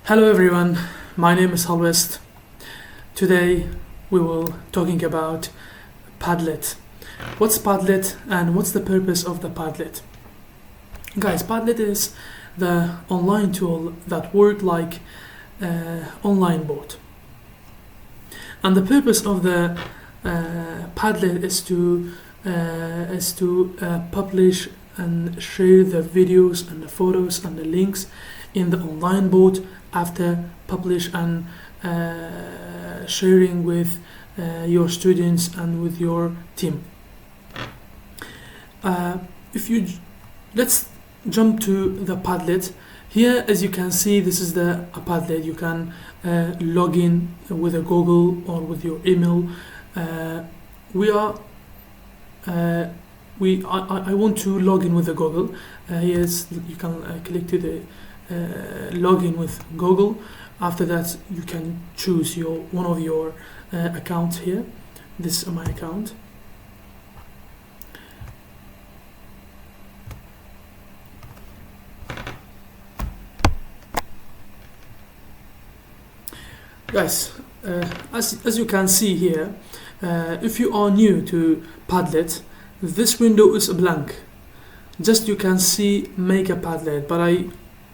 Hello everyone, my name is Halwest. Today we will talking about Padlet. What's Padlet and what's the purpose of the Padlet? Guys, Padlet is the online tool that works like online bot. And the purpose of the Padlet is to publish and share the videos and the photos and the links in the online bot after publish and sharing with your students and with your team. Let's jump to the Padlet. Here, as you can see, this is the Padlet. You can log in with a Google or with your email. I want to log in with a Google. Yes, you can click to the login with Google. After that, you can choose one of your accounts here. This is my account. Guys, as you can see here, if you are new to Padlet, this window is blank. Just you can see make a Padlet, but I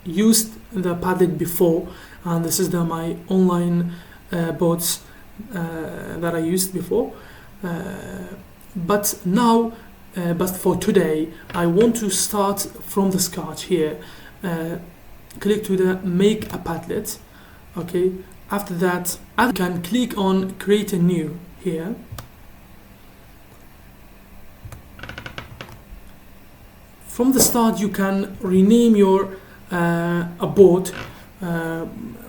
used the Padlet before, and this is my online bots that I used before. But for today, I want to start from the scratch here. Click to the make a Padlet. Okay. After that, I can click on create a new here. From the start, you can rename your bot.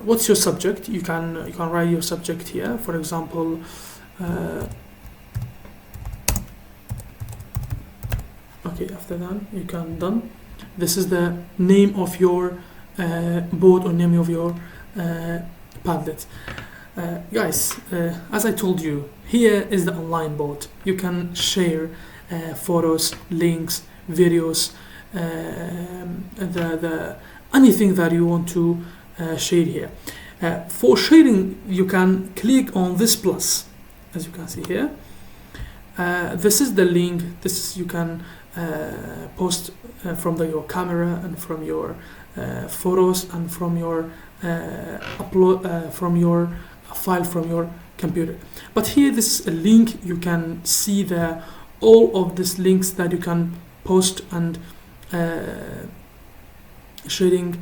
What's your subject? You can write your subject here. For example, okay. After that, you can done. This is the name of your bot or name of your Padlet. Guys, as I told you, here is the online bot. You can share photos, links, videos, anything that you want to share here. For sharing, you can click on this plus, as you can see here. This is the link. You can post from your camera and from your photos and from your upload from your file from your computer. But here, this is a link. You can see all of these links that you can post and sharing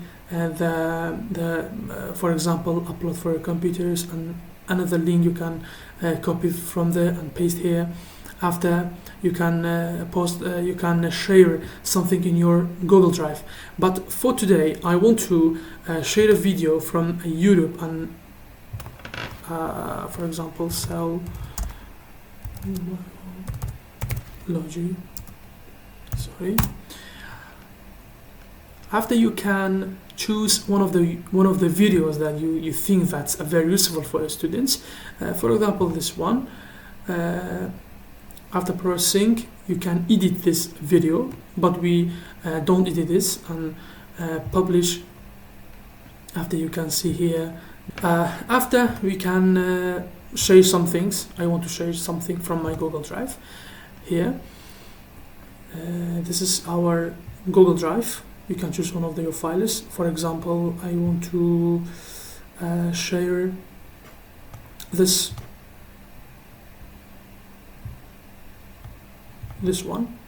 for example, upload for your computers, and another link you can copy from there and paste here. After, you can post, you can share something in your Google Drive. But for today, I want to share a video from YouTube and, for example, cell logi. Sorry. After, you can choose one of the videos that you think that's very useful for your students. For example, this one. After processing, you can edit this video, but we don't edit this and publish. After, you can see here. After, we can share some things. I want to share something from my Google Drive here. This is our Google Drive. You can choose one of your files. For example, I want to share this one.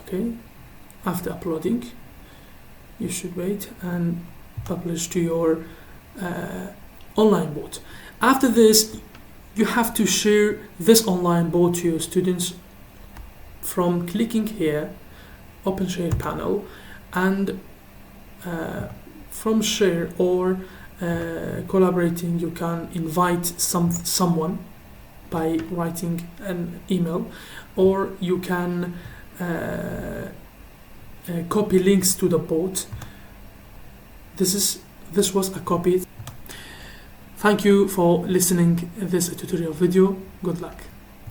Okay. After uploading, you should wait and publish to your online bot. After this, you have to share this online bot to your students from clicking here, open share panel, and from share or collaborating, you can invite someone by writing an email, or you can copy links to the bot. This was a copy. Thank you for listening this tutorial video. Good luck.